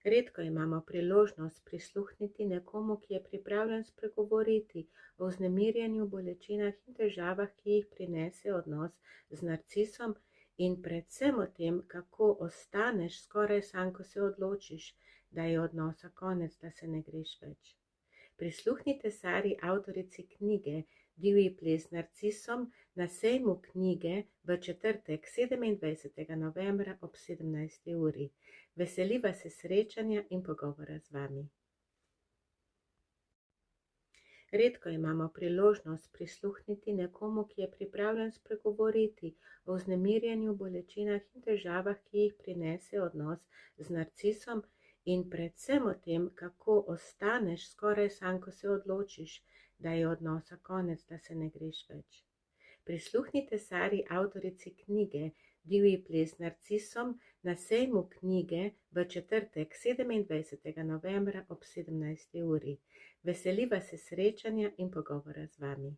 Redko imamo priložnost prisluhniti nekomu, ki je pripravljen spregovoriti o vznemirjenju, bolečinah in težavah, ki jih prinese odnos z narcisom, in predvsem o tem, kako ostaneš skoraj sam, ko se odločiš, da je odnosa konec, da se ne greš več. Prisluhnite Sari, avtorici knjige Divji ples z narcisom, na sejmu knjige v četrtek 27. novembra ob 17. uri. Veseliva se srečanja in pogovora z vami. Redko imamo priložnost prisluhniti nekomu, ki je pripravljen spregovoriti o vznemirjenju, bolečinah in težavah, ki jih prinese odnos z narcisom, in predvsem o tem, kako ostaneš skoraj sam, ko se odločiš, da je odnosa konec, da se ne greš več. Prisluhnite Sari, avtorici knjige Divji ples z narcisom, na sejmu knjige v četrtek 27. novembra ob 17. uri. Veseliva se srečanja in pogovora z vami.